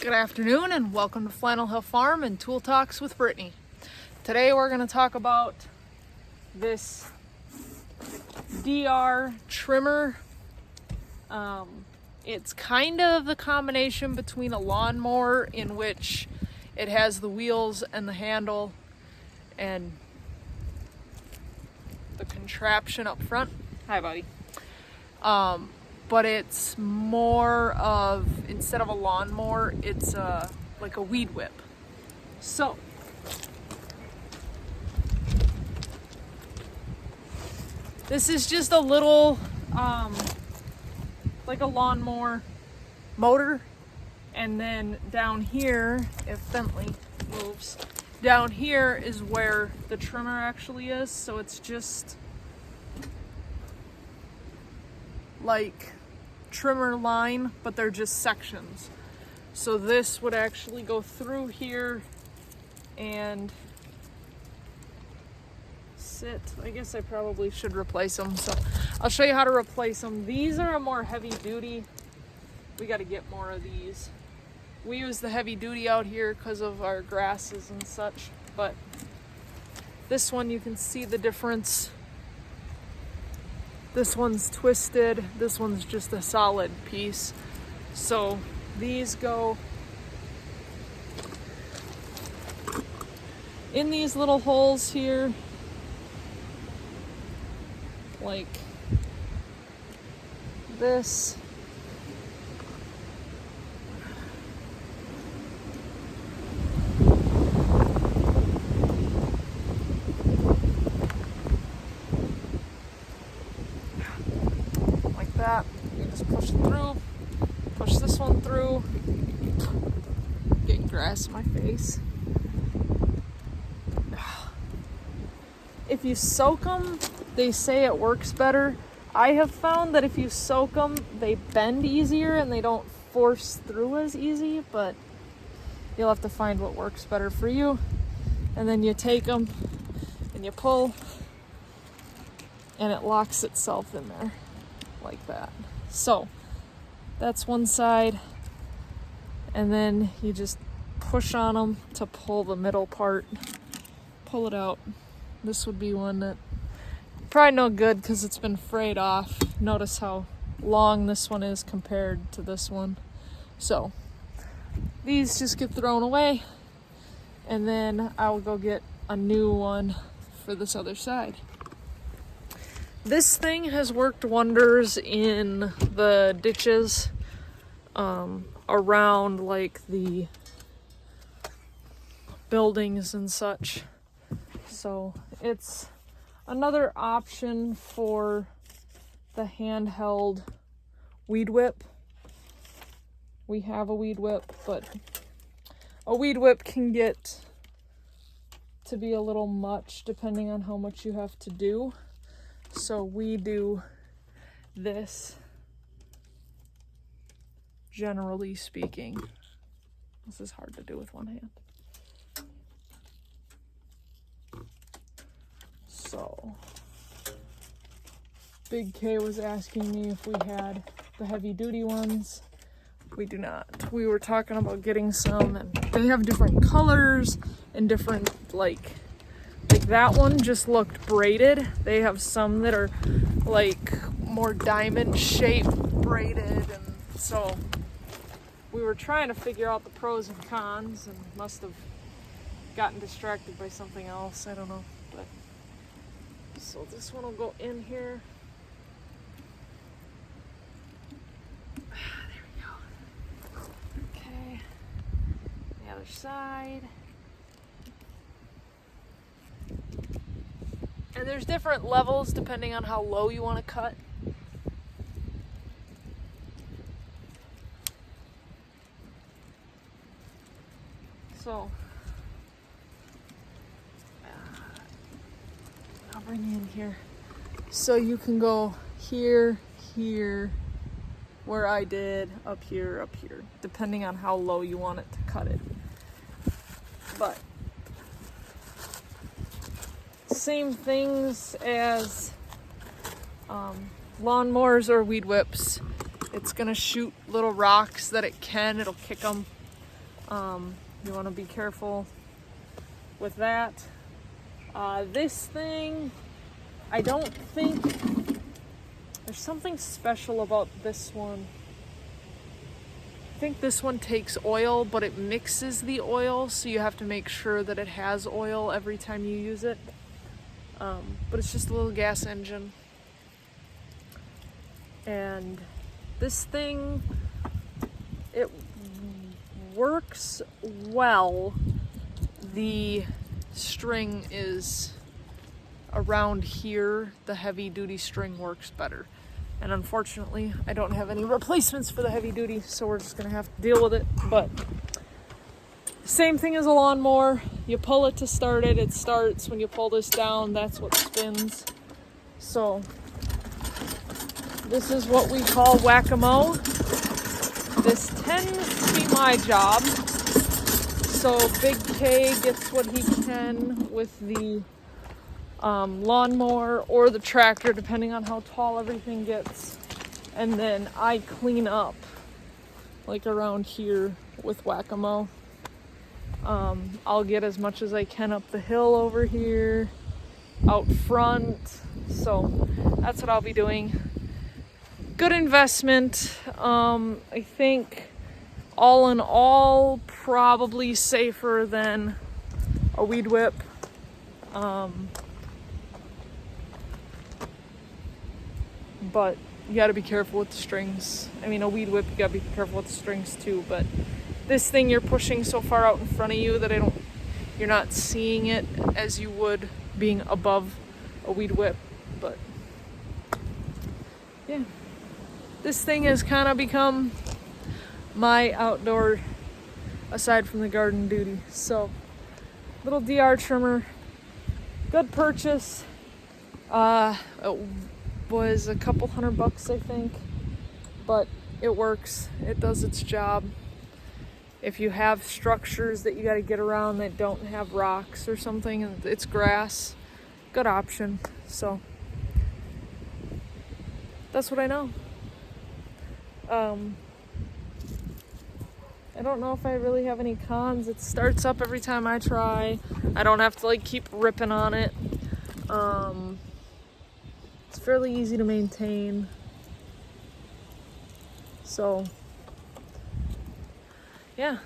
Good afternoon and welcome to Flannel Hill Farm and Tool Talks with Brittany. Today we're going to talk about this DR trimmer. It's kind of the combination between a lawnmower in which it has the wheels and the handle and the contraption up front. Hi, buddy. But it's more of, instead of a lawnmower, it's like a weed whip. So, this is just a little, like a lawnmower motor. And then down here, if Bentley moves, down here is where the trimmer actually is. So it's just like trimmer line, but they're just sections. So this would actually go through here and sit. I guess I probably should replace them, so I'll show you how to replace them. These are a more heavy duty. We got to get more of these. We use the heavy duty out here because of our grasses and such, but this one, you can see the difference. This one's twisted, this one's just a solid piece. So these go in these little holes here, like this. That. You just push it through, push this one through, getting grass in my face. If you soak them, they say it works better. I have found that if you soak them, they bend easier and they don't force through as easy, but you'll have to find what works better for you. And then you take them and you pull and it locks itself in there. Like that. So that's one side, and then you just push on them to pull the middle part, pull it out. This would be one that probably no good because it's been frayed off. Notice how long this one is compared to this one. So these just get thrown away, and then I'll go get a new one for this other side. This thing has worked wonders in the ditches around like the buildings and such. So it's another option for the handheld weed whip. We have a weed whip, but a weed whip can get to be a little much depending on how much you have to do. So we do this, generally speaking. This is hard to do with one hand. So, Big K was asking me if we had the heavy duty ones. We do not. We were talking about getting some, and they have different colors and different, like that one just looked braided. They have some that are like more diamond shaped braided, and so we were trying to figure out the pros and cons and must have gotten distracted by something else. I don't know. But so this one will go in here. There we go. Okay. The other side. And there's different levels depending on how low you want to cut. So, I'll bring you in here. So you can go here, here, where I did, up here, depending on how low you want it to cut it. But same things as lawnmowers or weed whips. It's gonna shoot little rocks that it can. It'll kick them You want to be careful with that. This thing, I don't think, there's something special about this one. I think this one takes oil, but it mixes the oil, so you have to make sure that it has oil every time you use it. But it's just a little gas engine. And this thing, it works well. The string is around here. The heavy duty string works better. And unfortunately, I don't have any replacements for the heavy duty, so we're just gonna have to deal with it. But same thing as a lawnmower. You pull it to start it, it starts. When you pull this down, that's what spins. So this is what we call whack-a-mole. This tends to be my job. So Big K gets what he can with the lawnmower or the tractor, depending on how tall everything gets. And then I clean up, like around here with whack-a-mole. I'll get as much as I can up the hill over here, out front. So that's what I'll be doing. Good investment. I think all in all, probably safer than a weed whip. But you got to be careful with the strings. I mean, a weed whip, you got to be careful with the strings too. But this thing, you're pushing so far out in front of you that you're not seeing it as you would being above a weed whip. But yeah, this thing has kind of become my outdoor, aside from the garden duty. So, little DR trimmer, good purchase. It was a couple $100, I think, but it works. It does its job. If you have structures that you got to get around that don't have rocks or something, and it's grass, good option. So that's what I know. I don't know if I really have any cons. It starts up every time I try. I don't have to like keep ripping on it. It's fairly easy to maintain. So yeah,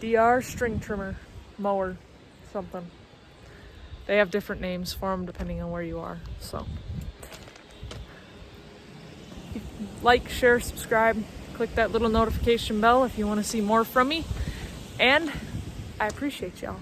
DR string trimmer, mower, something. They have different names for them depending on where you are. So like, share, subscribe, click that little notification bell if you want to see more from me. And I appreciate y'all.